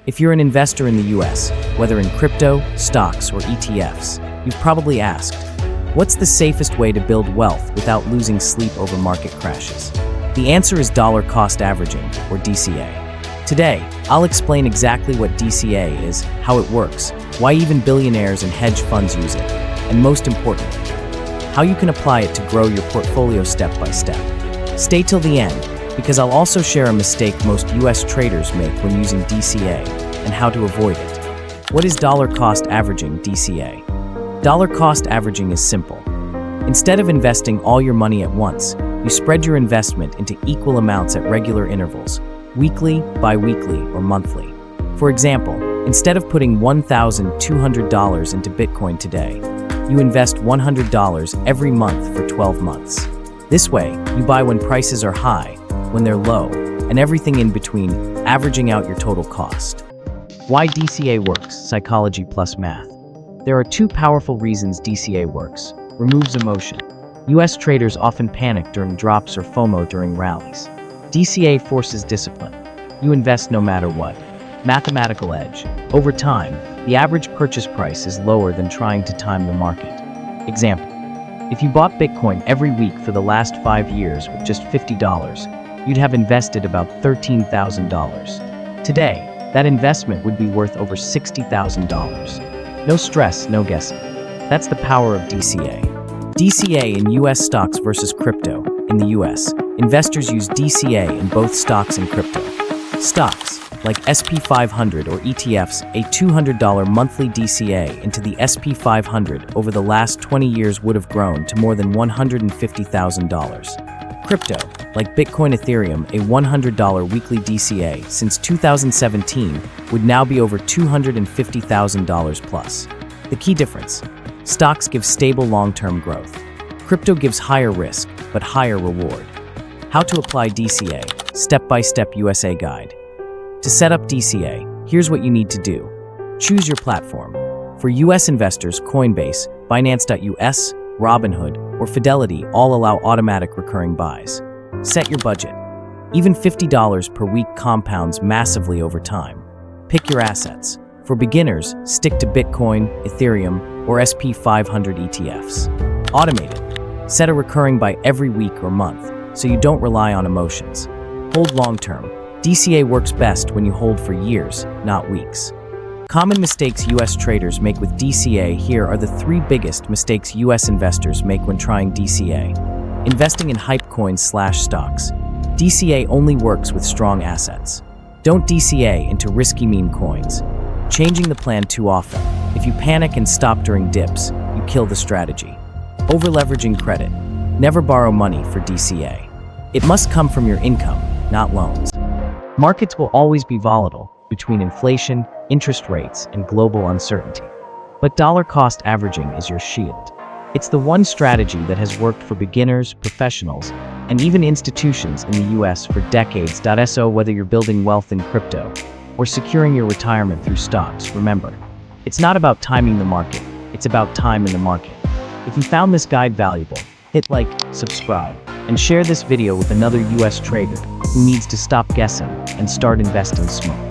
If you're an investor in the US, whether in crypto, stocks, or ETFs, you've probably asked, what's the safest way to build wealth without losing sleep over market crashes? The answer is dollar cost averaging, or DCA. Today, I'll explain exactly what DCA is, how it works, why even billionaires and hedge funds use it, and most importantly, how you can apply it to grow your portfolio step by step. Stay till the end, because I'll also share a mistake most US traders make when using DCA and how to avoid it. What is dollar cost averaging, DCA? Dollar cost averaging is simple. Instead of investing all your money at once, you spread your investment into equal amounts at regular intervals, weekly, bi-weekly, or monthly. For example, instead of putting $1,200 into Bitcoin today, you invest $100 every month for 12 months. This way, you buy when prices are high, when they're low, and everything in between, averaging out your total cost. Why DCA works, psychology plus math. There are two powerful reasons DCA works. Removes emotion. US traders often panic during drops or FOMO during rallies. DCA forces discipline. You invest no matter what. Mathematical edge. Over time, the average purchase price is lower than trying to time the market. Example. If you bought Bitcoin every week for the last 5 years with just $50, you'd have invested about $13,000. Today, that investment would be worth over $60,000. No stress, no guessing. That's the power of DCA. DCA in US stocks versus crypto. In the US, investors use DCA in both stocks and crypto. Stocks, like SP 500 or ETFs, a $200 monthly DCA into the SP 500 over the last 20 years would have grown to more than $150,000. Crypto, like Bitcoin Ethereum, a $100 weekly DCA since 2017 would now be over $250,000 plus. The key difference: stocks give stable long-term growth. Crypto gives higher risk, but higher reward. How to apply DCA, step-by-step USA guide. To set up DCA, here's what you need to do. Choose your platform. For US investors, Coinbase, Binance.us, Robinhood, or Fidelity all allow automatic recurring buys. Set your budget. Even $50 per week compounds massively over time. Pick your assets. For beginners, stick to Bitcoin, Ethereum, or SP 500 ETFs. Automate it. Set a recurring buy every week or month, so you don't rely on emotions. Hold long-term. DCA works best when you hold for years, not weeks. Common mistakes US traders make with DCA. Here are the 3 biggest mistakes US investors make when trying DCA. Investing in hype coins/stocks. DCA only works with strong assets. Don't DCA into risky meme coins. Changing the plan too often. If you panic and stop during dips, you kill the strategy. Over-leveraging credit. Never borrow money for DCA. It must come from your income, not loans. Markets will always be volatile between inflation, interest rates, and global uncertainty. But dollar cost averaging is your shield. It's the one strategy that has worked for beginners, professionals, and even institutions in the US for decades. So whether you're building wealth in crypto or securing your retirement through stocks, remember, it's not about timing the market, it's about time in the market. If you found this guide valuable, hit like, subscribe, and share this video with another US trader who needs to stop guessing and start investing smart.